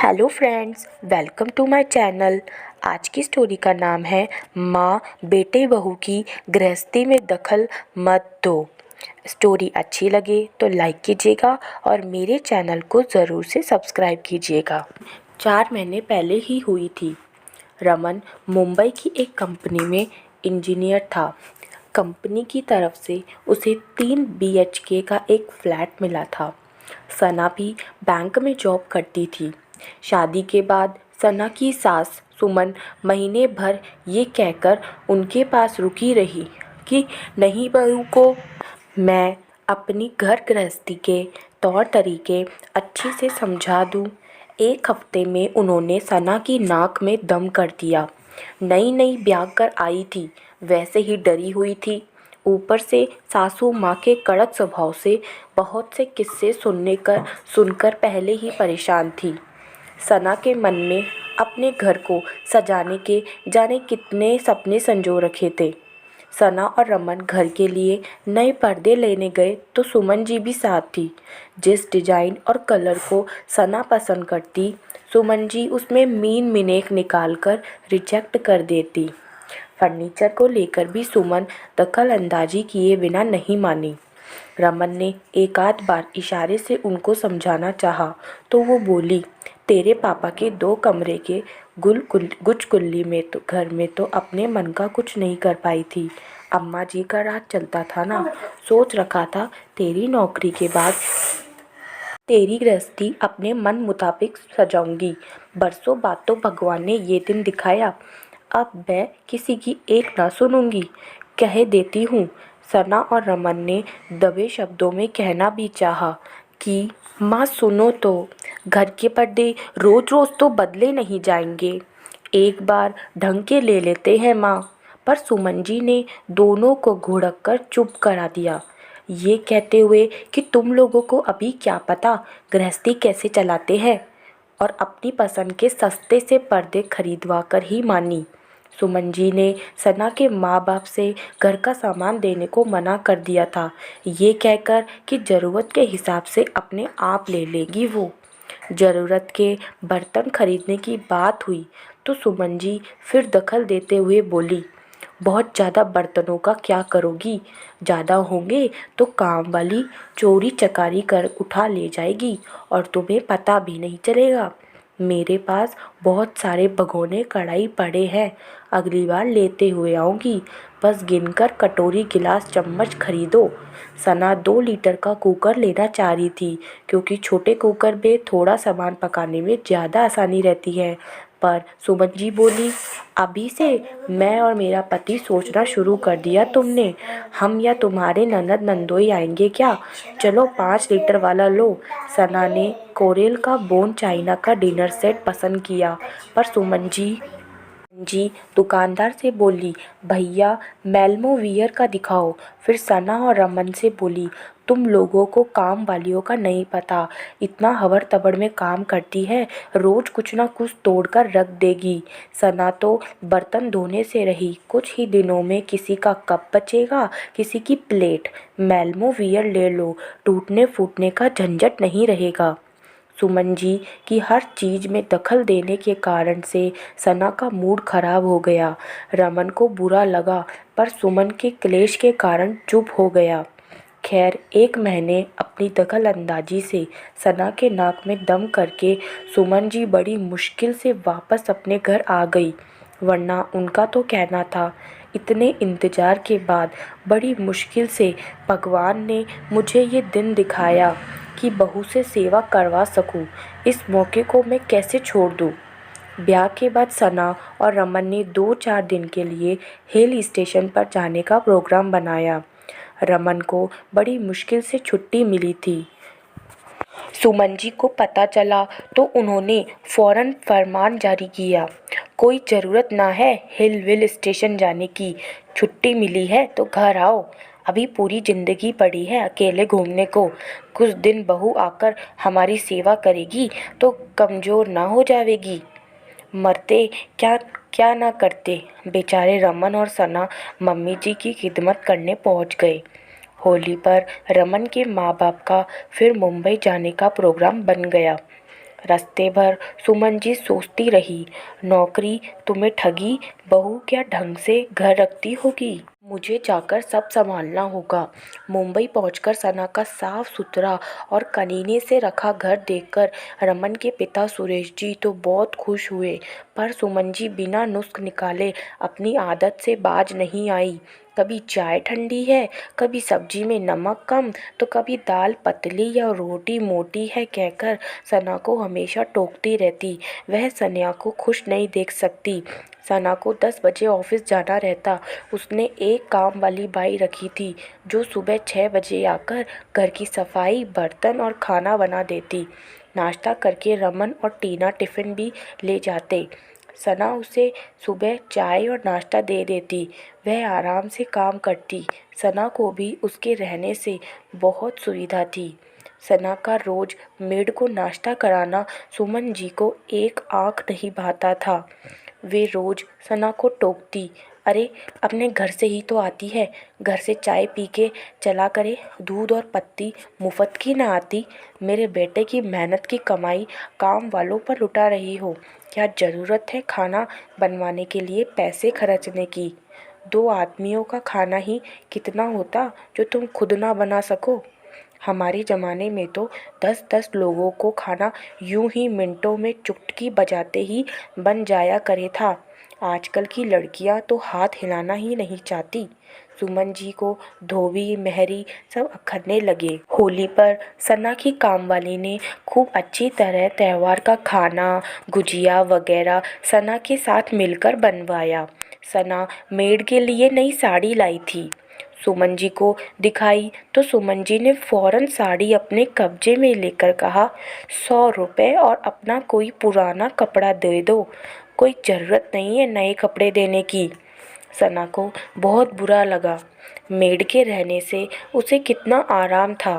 Hello friends, welcome to my channel. आज की story का नाम है माँ बेटे बहू की गृहस्थी में दखल मत दो। स्टोरी अच्छी लगे तो लाइक कीजिएगा और मेरे चैनल को ज़रूर से सब्सक्राइब कीजिएगा। 4 महीने पहले ही हुई थी। रमन मुंबई की एक कंपनी में इंजीनियर था। कंपनी की तरफ से उसे 3 BHK का एक फ्लैट मिला था। सना भी बैंक में जॉब करती थी। शादी के बाद सना की सास सुमन महीने भर ये कहकर उनके पास रुकी रही कि नहीं बहू को मैं अपनी घर गृहस्थी के तौर तरीके अच्छे से समझा दूँ। एक हफ्ते में उन्होंने सना की नाक में दम कर दिया। नई नई ब्याह कर आई थी, वैसे ही डरी हुई थी। ऊपर से सासू माँ के कड़क स्वभाव से बहुत से किस्से सुनकर पहले ही परेशान थी। सना के मन में अपने घर को सजाने के जाने कितने सपने संजो रखे थे। सना और रमन घर के लिए नए पर्दे लेने गए तो सुमन जी भी साथ थी। जिस डिजाइन और कलर को सना पसंद करती, सुमन जी उसमें मीन मिनेक निकाल कर रिजेक्ट कर देती। फर्नीचर को लेकर भी सुमन दखल अंदाजी किए बिना नहीं मानी। रमन ने एक आध बार इशारे से उनको समझाना चाहा तो वो बोली, तेरे पापा के 2 कमरे के गुचकुल्ली में तो घर में तो अपने मन का कुछ नहीं कर पाई थी। अम्मा जी का राज चलता था ना। सोच रखा था तेरी नौकरी के बाद तेरी गृहस्थी अपने मन मुताबिक सजाऊंगी। बरसों बाद तो भगवान ने ये दिन दिखाया। अब मैं किसी की एक ना सुनूंगी। कह देती हूँ। सना और रमन ने दबे शब्दों में कहना भी चाहा कि माँ सुनो तो, घर के पर्दे रोज रोज तो बदले नहीं जाएंगे, एक बार ढंग के ले लेते हैं माँ। पर सुमन जी ने दोनों को घुड़क कर चुप करा दिया, ये कहते हुए कि तुम लोगों को अभी क्या पता गृहस्थी कैसे चलाते हैं, और अपनी पसंद के सस्ते से पर्दे खरीदवा कर ही मानी। सुमन जी ने सना के माँ बाप से घर का सामान देने को मना कर दिया था, ये कहकर कि ज़रूरत के हिसाब से अपने आप ले लेगी वो। ज़रूरत के बर्तन खरीदने की बात हुई तो सुमन जी फिर दखल देते हुए बोली, बहुत ज़्यादा बर्तनों का क्या करोगी, ज़्यादा होंगे तो काम वाली चोरी चकारी कर उठा ले जाएगी और तुम्हें पता भी नहीं चलेगा। मेरे पास बहुत सारे भगोने कढ़ाई पड़े हैं, अगली बार लेते हुए आऊँगी, बस गिनकर कटोरी गिलास चम्मच खरीदो। सना 2 लीटर का कुकर लेना चाह रही थी क्योंकि छोटे कुकर में थोड़ा सामान पकाने में ज़्यादा आसानी रहती है। पर सुमन जी बोली, अभी से मैं और मेरा पति सोचना शुरू कर दिया तुमने, हम या तुम्हारे ननद नंदोई आएंगे क्या? चलो 5 लीटर वाला लो। सना ने कोरेल का बोन चाइना का डिनर सेट पसंद किया, पर सुमन जी दुकानदार से बोली, भैया मेल्मो वियर का दिखाओ। फिर सना और रमन से बोली, तुम लोगों को काम वालियों का नहीं पता, इतना हवर तबड़ में काम करती है, रोज कुछ ना कुछ तोड़कर रख देगी। सना तो बर्तन धोने से रही, कुछ ही दिनों में किसी का कप बचेगा, किसी की प्लेट। मेल्मो वियर ले लो, टूटने फूटने का झंझट नहीं रहेगा। सुमन जी की हर चीज़ में दखल देने के कारण से सना का मूड खराब हो गया। रमन को बुरा लगा पर सुमन के क्लेश के कारण चुप हो गया। खैर 1 महीने अपनी दखल अंदाजी से सना के नाक में दम करके सुमन जी बड़ी मुश्किल से वापस अपने घर आ गई, वरना उनका तो कहना था, इतने इंतज़ार के बाद बड़ी मुश्किल से भगवान ने मुझे ये दिन दिखाया कि बहू से सेवा करवा सकूं, इस मौके को मैं कैसे छोड़ दूं। ब्याह के बाद सना और रमन ने 2-4 दिन के लिए हिल स्टेशन पर जाने का प्रोग्राम बनाया। रमन को बड़ी मुश्किल से छुट्टी मिली थी। सुमन जी को पता चला तो उन्होंने फौरन फरमान जारी किया, कोई ज़रूरत ना है हिल विल स्टेशन जाने की, छुट्टी मिली है तो घर आओ, अभी पूरी ज़िंदगी पड़ी है अकेले घूमने को, कुछ दिन बहू आकर हमारी सेवा करेगी तो कमज़ोर ना हो जाएगी। मरते क्या क्या ना करते। बेचारे रमन और सना मम्मी जी की खिदमत करने पहुंच गए। होली पर रमन के माँ बाप का फिर मुंबई जाने का प्रोग्राम बन गया। रास्ते भर सुमन जी सोचती रही, नौकरी तुम्हें ठगी, बहू क्या ढंग से घर रखती होगी। मुझे जाकर सब संभालना होगा। मुंबई पहुंचकर सना का साफ सुथरा और कनीने से रखा घर देखकर रमन के पिता सुरेश जी तो बहुत खुश हुए, पर सुमन जी बिना नुस्ख निकाले अपनी आदत से बाज नहीं आई। कभी चाय ठंडी है, कभी सब्जी में नमक कम, तो कभी दाल पतली या रोटी मोटी है कहकर सना को हमेशा टोकती रहती। वह सना को खुश नहीं देख सकती। सना को 10 बजे ऑफिस जाना रहता। उसने एक काम वाली बाई रखी थी जो सुबह 6 बजे आकर घर की सफाई, बर्तन और खाना बना देती। नाश्ता करके रमन और टीना टिफ़िन भी ले जाते। सना उसे सुबह चाय और नाश्ता दे देती। वह आराम से काम करती। सना को भी उसके रहने से बहुत सुविधा थी। सना का रोज मेड को नाश्ता कराना सुमन जी को एक आँख नहीं भाता था। वे रोज सना को टोकती, अरे अपने घर से ही तो आती है, घर से चाय पी के चला करे, दूध और पत्ती मुफ्त की ना आती। मेरे बेटे की मेहनत की कमाई काम वालों पर लुटा रही हो। क्या ज़रूरत है खाना बनवाने के लिए पैसे खर्चने की। 2 आदमियों का खाना ही कितना होता जो तुम खुद ना बना सको। हमारे ज़माने में तो 10-10 लोगों को खाना यूं ही मिनटों में चुटकी बजाते ही बन जाया करे था। आजकल की लड़कियां तो हाथ हिलाना ही नहीं चाहती। सुमन जी को धोबी मेहरी सब अखरने लगे। होली पर सना की कामवाली ने खूब अच्छी तरह त्योहार का खाना, गुजिया वगैरह सना के साथ मिलकर बनवाया। सना मेड के लिए नई साड़ी लाई थी। सुमन जी को दिखाई तो सुमन जी ने फौरन साड़ी अपने कब्जे में लेकर कहा, 100 रुपये और अपना कोई पुराना कपड़ा दे दो, कोई ज़रूरत नहीं है नए कपड़े देने की। सना को बहुत बुरा लगा। मेड के रहने से उसे कितना आराम था।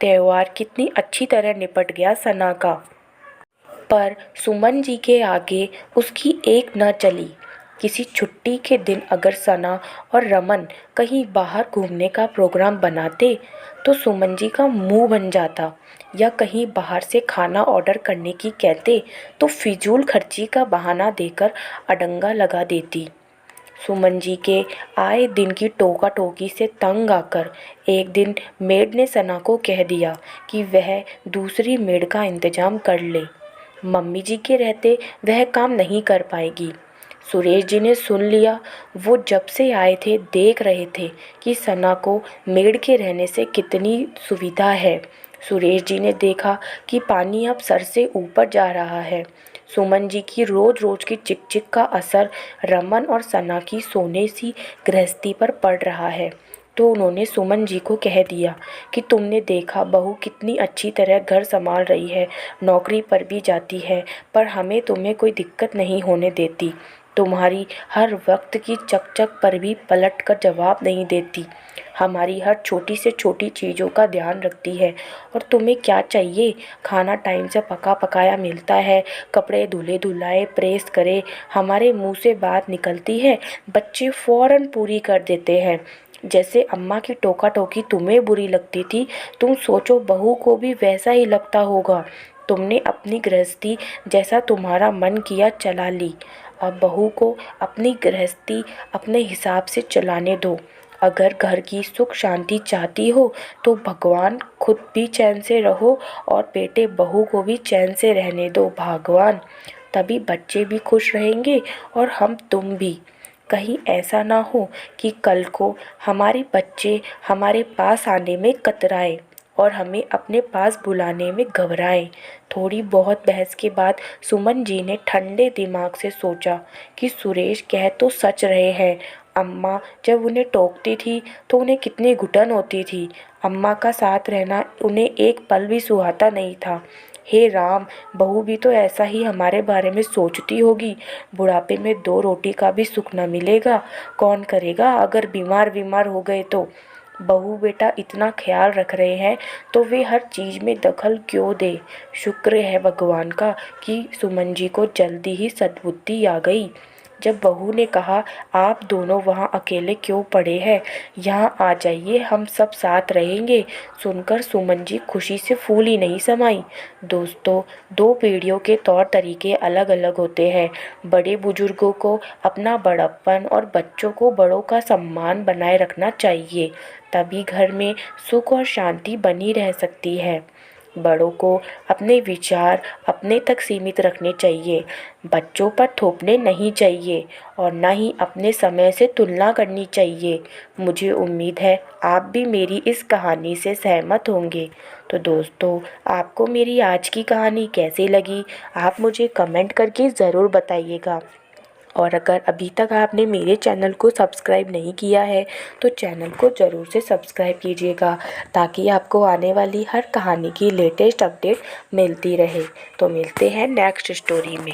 त्योहार कितनी अच्छी तरह निपट गया सना का। पर सुमन जी के आगे उसकी एक न चली। किसी छुट्टी के दिन अगर सना और रमन कहीं बाहर घूमने का प्रोग्राम बनाते तो सुमन जी का मुंह बन जाता, या कहीं बाहर से खाना ऑर्डर करने की कहते तो फिजूल खर्ची का बहाना देकर अडंगा लगा देती। सुमन जी के आए दिन की टोका टोकी से तंग आकर एक दिन मेड ने सना को कह दिया कि वह दूसरी मेड का इंतजाम कर ले। मम्मी जी के रहते वह काम नहीं कर पाएगी। सुरेश जी ने सुन लिया। वो जब से आए थे देख रहे थे कि सना को मेड के रहने से कितनी सुविधा है। सुरेश जी ने देखा कि पानी अब सर से ऊपर जा रहा है। सुमन जी की रोज रोज की चिक का असर रमन और सना की सोने सी गृहस्थी पर पड़ रहा है। तो उन्होंने सुमन जी को कह दिया कि तुमने देखा बहू कितनी अच्छी तरह घर संभाल रही है, नौकरी पर भी जाती है, पर हमें तुम्हें कोई दिक्कत नहीं होने देती। तुम्हारी हर वक्त की चक पर भी पलट कर जवाब नहीं देती। हमारी हर छोटी से छोटी चीज़ों का ध्यान रखती है। और तुम्हें क्या चाहिए, खाना टाइम से पका पकाया मिलता है, कपड़े धुले धुलाए प्रेस करे, हमारे मुंह से बात निकलती है, बच्चे फ़ौरन पूरी कर देते हैं। जैसे अम्मा की टोका टोकी तुम्हें बुरी लगती थी, तुम सोचो बहू को भी वैसा ही लगता होगा। तुमने अपनी गृहस्थी जैसा तुम्हारा मन किया चला ली। अब बहू को अपनी गृहस्थी अपने हिसाब से चलाने दो। अगर घर की सुख शांति चाहती हो तो भगवान खुद भी चैन से रहो और बेटे बहू को भी चैन से रहने दो भगवान। तभी बच्चे भी खुश रहेंगे और तुम भी। कहीं ऐसा ना हो कि कल को हमारे बच्चे हमारे पास आने में कतराए और हमें अपने पास बुलाने में घबराएं। थोड़ी बहुत बहस के बाद सुमन जी ने ठंडे दिमाग से सोचा कि सुरेश कह तो सच रहे हैं। अम्मा जब उन्हें टोकती थी तो उन्हें कितनी घुटन होती थी। अम्मा का साथ रहना उन्हें एक पल भी सुहाता नहीं था। हे राम, बहू भी तो ऐसा ही हमारे बारे में सोचती होगी। बुढ़ापे में 2 रोटी का भी सुख न मिलेगा। कौन करेगा अगर बीमार हो गए तो। बहू बेटा इतना ख्याल रख रहे हैं तो वे हर चीज़ में दखल क्यों दे। शुक्र है भगवान का कि सुमन जी को जल्दी ही सद्बुद्धि आ गई। जब बहू ने कहा, आप दोनों वहाँ अकेले क्यों पड़े हैं, यहाँ आ जाइए, हम सब साथ रहेंगे। सुनकर सुमन जी खुशी से फूल ही नहीं समाई। दोस्तों, दो पीढ़ियों के तौर तरीके अलग अलग होते हैं। बड़े बुजुर्गों को अपना बड़प्पन और बच्चों को बड़ों का सम्मान बनाए रखना चाहिए, तभी घर में सुख और शांति बनी रह सकती है। बड़ों को अपने विचार अपने तक सीमित रखने चाहिए, बच्चों पर थोपने नहीं चाहिए और ना ही अपने समय से तुलना करनी चाहिए। मुझे उम्मीद है आप भी मेरी इस कहानी से सहमत होंगे। तो दोस्तों, आपको मेरी आज की कहानी कैसी लगी, आप मुझे कमेंट करके ज़रूर बताइएगा। और अगर अभी तक आपने मेरे चैनल को सब्सक्राइब नहीं किया है तो चैनल को ज़रूर से सब्सक्राइब कीजिएगा, ताकि आपको आने वाली हर कहानी की लेटेस्ट अपडेट मिलती रहे। तो मिलते हैं नेक्स्ट स्टोरी में।